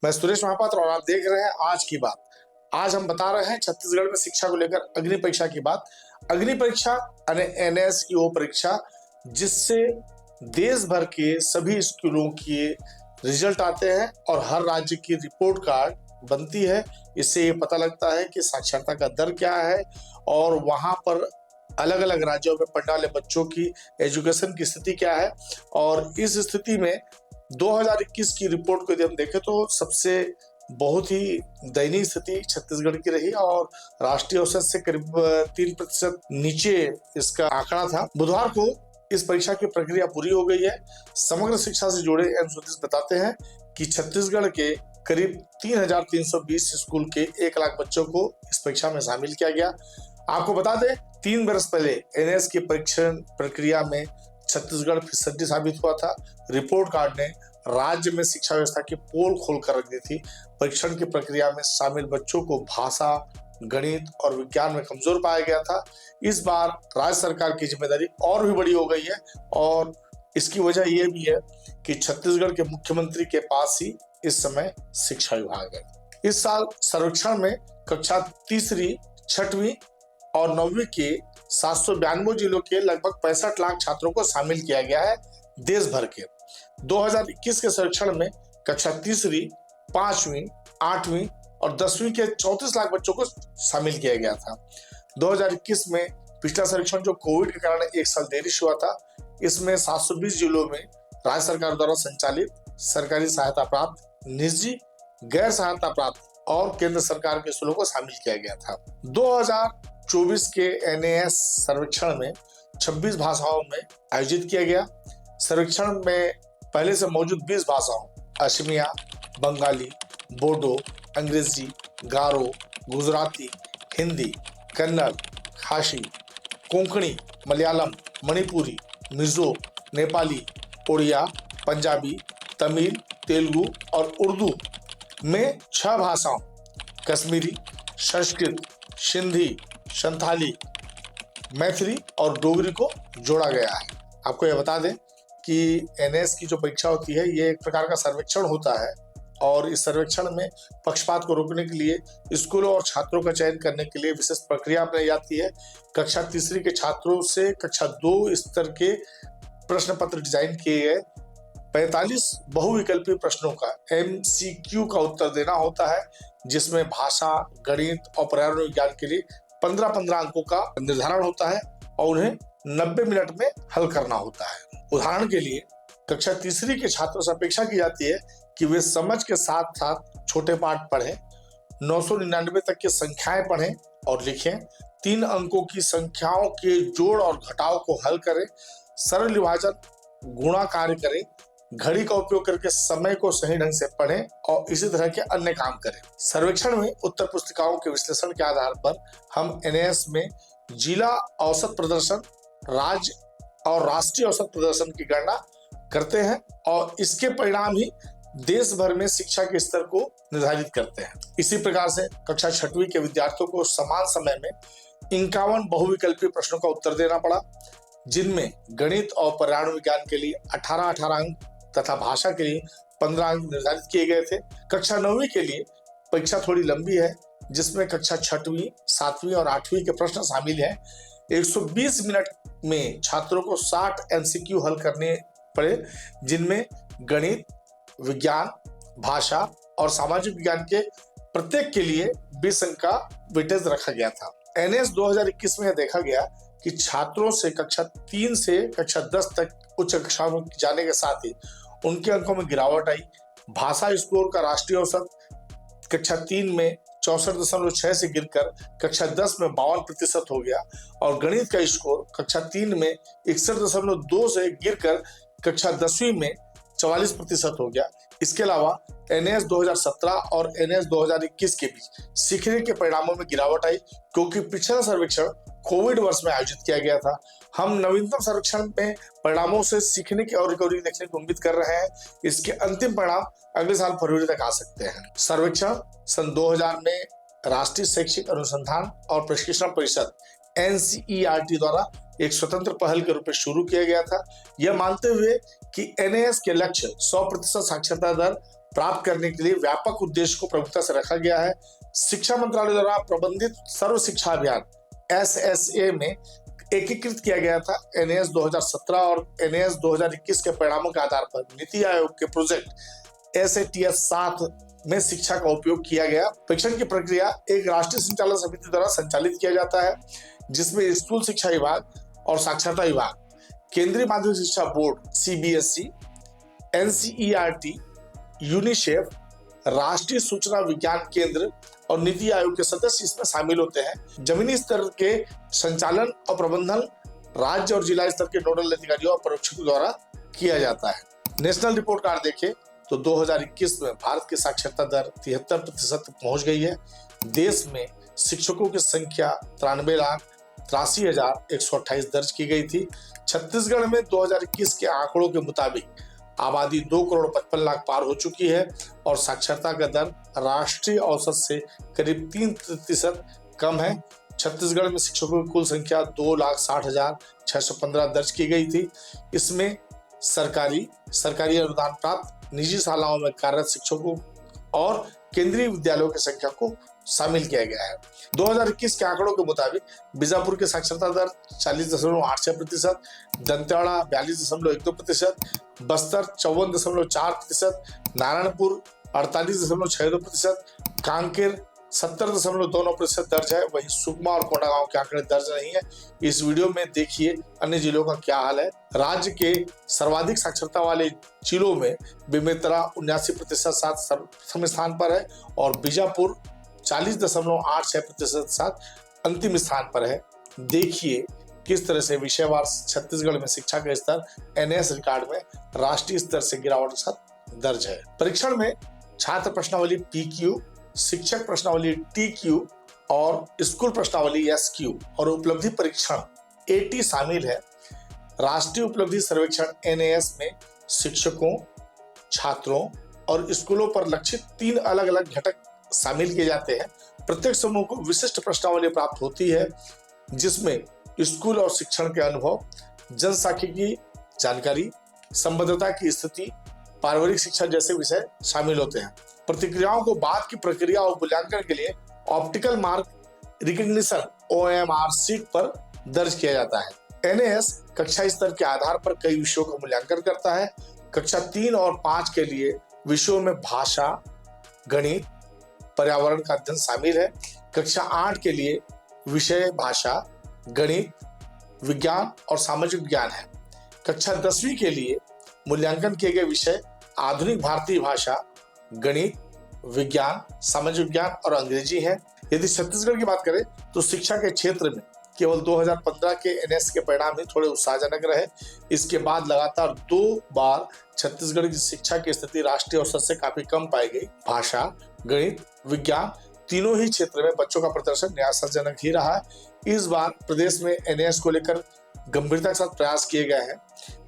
मैं सुरेश महापात्र और आप देख रहे हैं आज की बात। आज हम बता रहे हैं छत्तीसगढ़ में शिक्षा को लेकर अग्नि परीक्षा की बात। अग्नि परीक्षा यानी एनएस की वो परीक्षा जिससे देश भर के सभी स्कूलों के रिजल्ट आते हैं और हर राज्य की रिपोर्ट कार्ड बनती है। इससे ये पता लगता है कि साक्षरता का दर क्या है और वहां पर अलग अलग राज्यों में पढ़ने वाले बच्चों की एजुकेशन की स्थिति क्या है। और इस स्थिति में 2021 की रिपोर्ट को यदि हम देखें तो सबसे बहुत ही दयनीय स्थिति छत्तीसगढ़ की रही और राष्ट्रीय औसत से करीब 3% नीचे इसका आंकड़ा था। बुधवार को इस परीक्षा की प्रक्रिया पूरी हो गई है। समग्र शिक्षा से जुड़े एम सुधीश बताते हैं कि छत्तीसगढ़ के करीब 3,320 स्कूल के 1 लाख बच्चों को इस परीक्षा में शामिल किया गया। आपको बता दें 3 बरस पहले एनएस की परीक्षण प्रक्रिया में छत्तीसगढ़ फिसड्डी साबित हुआ था। रिपोर्ट कार्ड ने राज्य में शिक्षा व्यवस्था की पोल खोलकर रख दी थी। परीक्षण की प्रक्रिया में शामिल बच्चों को भाषा, गणित और विज्ञान में कमजोर पाया गया था। इस बार राज्य सरकार की जिम्मेदारी और भी बड़ी हो गई है और इसकी वजह यह भी है कि छत्तीसगढ़ के मुख्यमंत्री के पास ही इस समय शिक्षा विभाग है। इस साल सर्वेक्षण में कक्षा तीसरी, छठवीं और 9वीं के 792 जिलों के लगभग 65 लाख छात्रों को शामिल किया गया है देश भर के। 2021 के सर्वेक्षण में कक्षा तीसरी, 5वीं, 8वीं और 10वीं के 34 लाख बच्चों को शामिल किया गया था। 2021 में पिछला सर्वेक्षण जो कोविड के कारण 1 साल देरी से हुआ था, इसमें 720 जिलों में राज्य सरकार द्वारा संचालित, सरकारी सहायता प्राप्त, निजी, गैर सहायता प्राप्त और केंद्र सरकार के स्कूलों को शामिल किया गया था। 2024 के एनएएस सर्वेक्षण में 26 भाषाओं में आयोजित किया गया। सर्वेक्षण में पहले से मौजूद 20 भाषाओं असमिया, बंगाली, बोडो, अंग्रेजी, गारो, गुजराती, हिंदी, कन्नड़, खासी, कोंकणी, मलयालम, मणिपुरी, मिजो, नेपाली, उड़िया, पंजाबी, तमिल, तेलुगु और उर्दू में 6 भाषाओं कश्मीरी, संस्कृत, सिंधी, संथाली, मैथिली और डोगरी को जोड़ा गया है। आपको यह बता दें कि एनएस की जो परीक्षा होती है ये एक प्रकार का सर्वेक्षण होता है और इस सर्वेक्षण में पक्षपात को रोकने के लिए स्कूलों और छात्रों का चयन करने के लिए विशेष प्रक्रिया अपनाई जाती है। कक्षा तीसरी के छात्रों से कक्षा 2 स्तर के प्रश्न पत्र डिजाइन किए गए 45 बहुविकल्पीय प्रश्नों का MCQ का उत्तर देना होता है, जिसमें भाषा, गणित और पर्यावरण विज्ञान के लिए 15-15 अंकों का निर्धारण होता है और उन्हें 90 मिनट में हल करना होता है। उदाहरण के लिए कक्षा तीसरी के छात्रों से अपेक्षा की जाती है कि वे समझ के साथ साथ छोटे पाठ पढ़ें, 999 तक की संख्याएं पढ़ें और लिखें, 3 अंकों की संख्याओं के जोड़ और घटाव को हल करें, सरल विभाजन, गुणा कार्य करें, घड़ी का उपयोग करके समय को सही ढंग से पढ़ें और इसी तरह के अन्य काम करें। सर्वेक्षण में उत्तर पुस्तिकाओं के विश्लेषण के आधार पर हम एनएएस में जिला औसत प्रदर्शन, राज्य और राष्ट्रीय औसत प्रदर्शन की गणना करते हैं और इसके परिणाम ही देश भर में शिक्षा के स्तर को निर्धारित करते हैं। इसी प्रकार से कक्षा 6वीं के विद्यार्थियों को समान समय में 51 बहुविकल्पीय प्रश्नों का उत्तर देना पड़ा, जिनमें गणित और पर्यावरण विज्ञान के लिए 18-18 अंक तथा भाषा के लिए 15 अंक निर्धारित किए गए थे। कक्षा 9वीं के लिए परीक्षा थोड़ी लंबी है, जिसमें कक्षा 6वीं, 7वीं और 8वीं के प्रश्न शामिल हैं। 120 मिनट में छात्रों को 60 MCQ हल करने पड़े, जिनमें गणित, विज्ञान, भाषा और सामाजिक विज्ञान के प्रत्येक के लिए 20 अंक का वेटेज रखा गया था। एनएस 2021 में देखा गया कि छात्रों से कक्षा 3 से कक्षा 10 तक उच्च कक्षा में जाने के साथ ही उनके अंकों में गिरावट आई। भाषा स्कोर का राष्ट्रीय औसत कक्षा 3 में 64.6 से गिरकर कक्षा 10 में 52% हो गया और गणित का स्कोर कक्षा 3 में 61.2 से गिरकर कक्षा 10वीं में 44% हो गया। इसके अलावा एनएस 2017 और एनएस 2021 के बीच सीखने के परिणामों में गिरावट आई, क्योंकि पिछला सर्वेक्षण कोविड वर्ष में आयोजित किया गया था। हम नवीनतम सर्वेक्षण में परिणामों से सीखने की और रिकवरी देखने की उम्मीद कर रहे हैं। इसके अंतिम परिणाम अगले साल फरवरी तक आ सकते हैं। सर्वेक्षण सन 2000 में राष्ट्रीय शैक्षिक अनुसंधान और प्रशिक्षण परिषद NCERT द्वारा एक स्वतंत्र पहल के रूप में शुरू किया गया था, यह मानते हुए कि एनएएस के लक्ष्य 100% साक्षरता दर प्राप्त करने के लिए व्यापक उद्देश्य को प्रमुखता से रखा गया है। शिक्षा मंत्रालय द्वारा प्रबंधित सर्व शिक्षा अभियान SSA में एकीकृत किया गया था। NAS 2017 और NAS 2021 के परिणामों के आधार पर नीति आयोग के प्रोजेक्ट SATS 7 में शिक्षा का उपयोग किया गया। परीक्षण की प्रक्रिया एक राष्ट्रीय संचालन समिति द्वारा संचालित किया जाता है, जिसमें स्कूल शिक्षा विभाग और साक्षरता विभाग, केंद्रीय माध्यमिक शिक्षा बोर्ड CBSE, NCERT, यूनिसेफ, राष्ट्रीय सूचना विज्ञान केंद्र और नीति आयोग के सदस्य इसमें शामिल होते हैं। जमीनी स्तर के संचालन और प्रबंधन राज्य और जिला स्तर के नोडल अधिकारियों और पर्यवेक्षकों द्वारा किया जाता है। नेशनल रिपोर्ट कार्ड देखें तो 2021 में भारत की साक्षरता दर 73% पहुंच गई है। देश में शिक्षकों की संख्या 93,83,128 दर्ज की गई थी। छत्तीसगढ़ में 2021 के आंकड़ों के मुताबिक आबादी 2,55,00,000 पार हो चुकी है और साक्षरता का दर राष्ट्रीय औसत से करीब 3% कम है। छत्तीसगढ़ में शिक्षकों की कुल संख्या 2,60,615 दर्ज की गई थी। इसमें सरकारी अनुदान प्राप्त निजी शालाओं में कार्यरत शिक्षकों और केंद्रीय विद्यालयों की संख्या को शामिल किया गया है। 2021 के आंकड़ों के मुताबिक बीजापुर की साक्षरता दर 40.86%, दंतेवाड़ा 42.12%, बस्तर 54.4%, नारायणपुर 48.62%, कांकेर 70.29% दर्ज है। वहीं सुकमा और कोंडागांव के आंकड़े दर्ज नहीं है। इस वीडियो में देखिए अन्य जिलों का क्या हाल है। राज्य के सर्वाधिक साक्षरता वाले जिलों में बेमेतरा 79% साथ प्रथम स्थान पर है और बीजापुर 40.86% साथ अंतिम स्थान पर है। देखिए किस तरह से विषयवार छत्तीसगढ़ में शिक्षा का स्तर NAS रिकॉर्ड में राष्ट्रीय स्तर से गिरावट के साथ दर्ज है। परीक्षण में छात्र प्रश्नावली PQ, शिक्षक प्रश्नावली TQ और स्कूल प्रश्नावली SQ और उपलब्धि परीक्षण AT शामिल है। राष्ट्रीय उपलब्धि सर्वेक्षण NAS में शिक्षकों, छात्रों और स्कूलों पर लक्षित 3 अलग-अलग घटक शामिल किए जाते हैं। प्रत्येक समूह को विशिष्ट प्रश्नावली प्राप्त होती है, जिसमें स्कूल और शिक्षण के अनुभव, जनसांख्यिकी जानकारी, संबद्धता की स्थिति, पारिवारिक शिक्षा जैसे विषय शामिल होते हैं। प्रतिक्रियाओं को बाद की प्रक्रिया और मूल्यांकन के लिए optical mark recognition OMR sheet पर दर्ज किया जाता है। NAS कक्षा स्तर के आधार पर कई विषयों का मूल्यांकन करता है। कक्षा 3 और 5 के लिए विषयों में भाषा, गणित, पर्यावरण का अध्ययन शामिल है। कक्षा 8 के लिए विषय भाषा, गणित, विज्ञान और सामाजिक विज्ञान है। कक्षा 10वीं के लिए मूल्यांकन किए गए विषय आधुनिक भारतीय भाषा, गणित, विज्ञान, सामाजिक विज्ञान और अंग्रेजी है। यदि छत्तीसगढ़ की बात करें तो शिक्षा के क्षेत्र में केवल 2015 के NAS के परिणाम ही थोड़े उत्साहजनक रहे। इसके बाद लगातार 2 बार छत्तीसगढ़ की शिक्षा की स्थिति राष्ट्रीय औसत से काफी कम पाई गई। भाषा, गणित, विज्ञान तीनों ही क्षेत्र में बच्चों का प्रदर्शन निराशाजनक ही रहा है। इस बार प्रदेश में NAS को लेकर गंभीरता के साथ प्रयास किए गए हैं,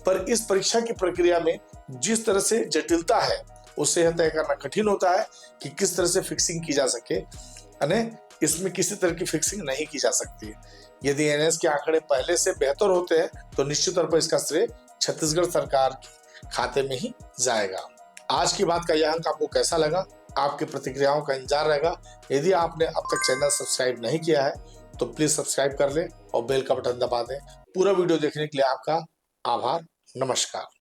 पर इस परीक्षा की प्रक्रिया में जिस तरह से जटिलता है उससे यह तय करना कठिन होता है कि किस तरह से फिक्सिंग की जा सके। यानी इसमें किसी तरह की फिक्सिंग नहीं की जा सकती। यदि NAS के आंकड़े पहले से बेहतर होते हैं तो निश्चित तौर पर इसका श्रेय छत्तीसगढ़ सरकार के खाते में ही जाएगा। आज की बात का यह अंक आपको कैसा लगा? आपकी प्रतिक्रियाओं का इंतजार रहेगा। यदि आपने अब तक चैनल सब्सक्राइब नहीं किया है तो प्लीज सब्सक्राइब कर लें और बेल का बटन दबा दें। पूरा वीडियो देखने के लिए आपका आभार। नमस्कार।